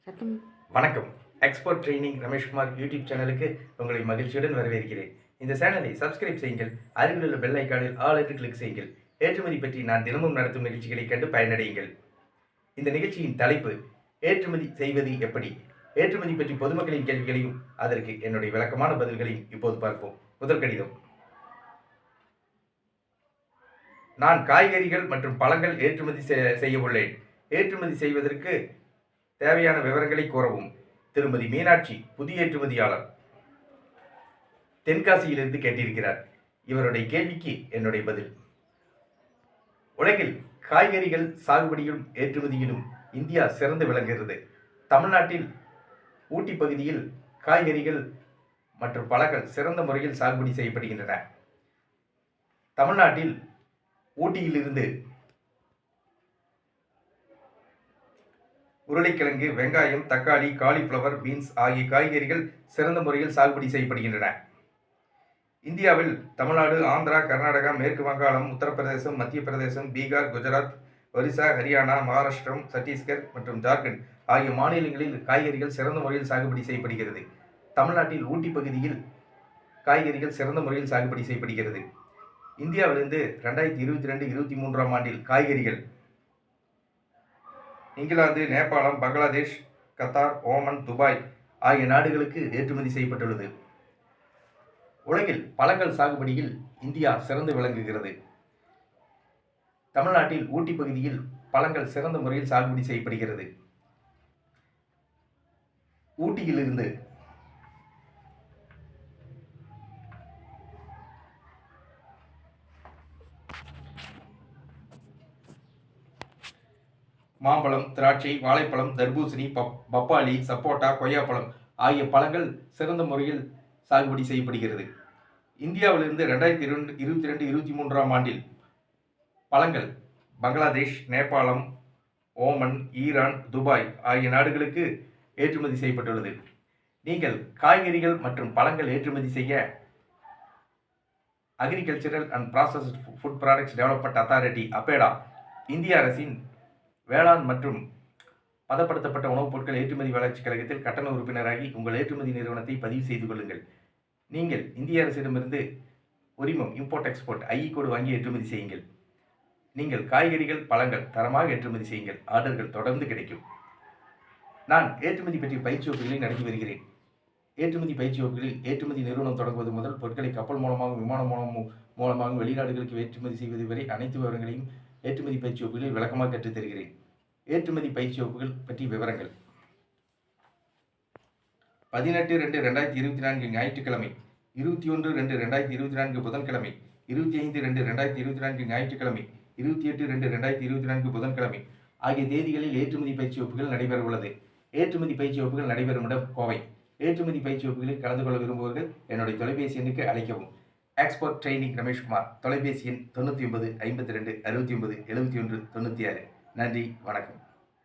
சத்தம். வணக்கம். Export training Rameshkumar YouTube சேனலுக்கு உங்களை மகிழ்ச்சியுடன் வரவேற்கிறேன். இந்த சேனலை சப்ஸ்கிரைப் செய்யுங்கள். அருகில் உள்ள பெல் ஐக்கானில் ஆல் என்று கிளிக் செய்யுங்கள். ஏற்றுமதி பற்றி நான் தினமும் நடத்தும் நிகழ்ச்சிகளை கண்டு பயனடையுங்கள். இந்த நிகழ்ச்சியின் தலைப்பு ஏற்றுமதி செய்வது எப்படி? ஏற்றுமதி பற்றி பொதுமக்களின் கேள்விகளையும் அதற்கு என்னுடைய விளக்கமான பதில்களையும் இப்போது பார்ப்போம். முதல் கடிதம். நான் காய்கறிகள் மற்றும் பழங்கள் ஏற்றுமதி செய்ய உள்ளேன். ஏற்றுமதி செய்வதற்கு தேவையான விவரங்களை கூறவும். திருமதி மீனாட்சி, புதிய ஏற்றுமதியாளர், தென்காசியிலிருந்து கேட்டிருக்கிறார். இவருடைய கேள்விக்கு என்னுடைய பதில். உலகில் காய்கறிகள் சாகுபடியிலும் ஏற்றுமதியிலும் இந்தியா சிறந்து விளங்குகிறது. தமிழ்நாட்டில் ஊட்டி பகுதியில் காய்கறிகள் மற்றும் பழங்கள் சிறந்த முறையில் சாகுபடி செய்யப்படுகின்றன. தமிழ்நாட்டில் ஊட்டியிலிருந்து உருளைக்கிழங்கு, வெங்காயம், தக்காளி, காலிஃப்ளவர், பீன்ஸ் ஆகிய காய்கறிகள் சிறந்த முறையில் சாகுபடி செய்யப்படுகின்றன. இந்தியாவில் தமிழ்நாடு, ஆந்திரா, கர்நாடகா, மேற்கு வங்காளம், உத்தரப்பிரதேசம், மத்திய பிரதேசம், பீகார், குஜராத், ஒரிசா, ஹரியானா, மகாராஷ்டிரம், சத்தீஸ்கர் மற்றும் ஜார்க்கண்ட் ஆகிய மாநிலங்களில் காய்கறிகள் சிறந்த முறையில் சாகுபடி செய்யப்படுகிறது. தமிழ்நாட்டில் ஊட்டி பகுதியில் காய்கறிகள் சிறந்த முறையில் சாகுபடி செய்யப்படுகிறது. இந்தியாவிலிருந்து 2022-23 ஆண்டில் காய்கறிகள் இங்கிலாந்து, நேபாளம், பங்களாதேஷ், கத்தார், ஓமன், துபாய் ஆகிய நாடுகளுக்கு ஏற்றுமதி செய்யப்பட்டுள்ளது. உலகில் பழங்கள் சாகுபடியில் இந்தியா சிறந்து விளங்குகிறது. தமிழ்நாட்டில் ஊட்டி பகுதியில் பழங்கள் சிறந்த முறையில் சாகுபடி செய்யப்படுகிறது. ஊட்டியிலிருந்து மாம்பழம், திராட்சை, வாழைப்பழம், தர்பூசணி, பப்பாளி, சப்போட்டா, கொய்யாப்பழம் ஆகிய பழங்கள் சிறந்த முறையில் சாகுபடி செய்யப்படுகிறது. இந்தியாவிலிருந்து 2022-23 ஆண்டில் பழங்கள் பங்களாதேஷ், நேபாளம், ஓமன், ஈரான், துபாய் ஆகிய நாடுகளுக்கு ஏற்றுமதி செய்யப்பட்டுள்ளது. நீங்கள் காய்கறிகள் மற்றும் பழங்கள் ஏற்றுமதி செய்ய agricultural and processed food products development authority APEDA இந்திய அரசின் வேளாண் மற்றும் பதப்படுத்தப்பட்ட உணவுப் பொருட்கள் ஏற்றுமதி வளர்ச்சிக் கழகத்தில் கட்டண உறுப்பினராகி உங்கள் ஏற்றுமதி நிறுவனத்தை பதிவு செய்து கொள்ளுங்கள். நீங்கள் இந்திய அரசிடமிருந்து உரிமம் இம்போர்ட் எக்ஸ்போர்ட் ஐஇ கோடு வாங்கி ஏற்றுமதி செய்யுங்கள். நீங்கள் காய்கறிகள், பழங்கள் தரமாக ஏற்றுமதி செய்யுங்கள். ஆர்டர்கள் தொடர்ந்து கிடைக்கும். நான் ஏற்றுமதி பற்றிய பயிற்சி வகுப்புகளை நடத்தி வருகிறேன். ஏற்றுமதி பயிற்சி வகுப்புகளில் ஏற்றுமதி நிறுவனம் தொடங்குவது முதல் பொருட்களை கப்பல் மூலமாகவும் விமானம் மூலமாகவும் வெளிநாடுகளுக்கு ஏற்றுமதி செய்வது வரை அனைத்து விவரங்களையும் ஏற்றுமதி பயிற்சி வகுப்புகளில் விளக்கமாக கற்றுத் தருகிறேன். ஏற்றுமதி பயிற்சி வகுப்புகள் பற்றி விவரங்கள். 18/2/2024 ஞாயிற்றுக்கிழமை, 21/2/2024 புதன்கிழமை, 25/2/2024 ஞாயிற்றுக்கிழமை, 28/2/2024 புதன்கிழமை ஆகிய தேதிகளில் ஏற்றுமதி பயிற்சி வகுப்புகள் நடைபெற உள்ளது. ஏற்றுமதி பயிற்சி வகுப்புகள் நடைபெறும் இடம் கோவை. ஏற்றுமதி பயிற்சி வகுப்புகளில் கலந்து கொள்ள விரும்புவர்கள் என்னுடைய தொலைபேசி எண்ணுக்கு அழைக்கவும். Export training Rameshkumar. தொலைபேசி எண் 99 52 69 71 96. நன்றி, வணக்கம்.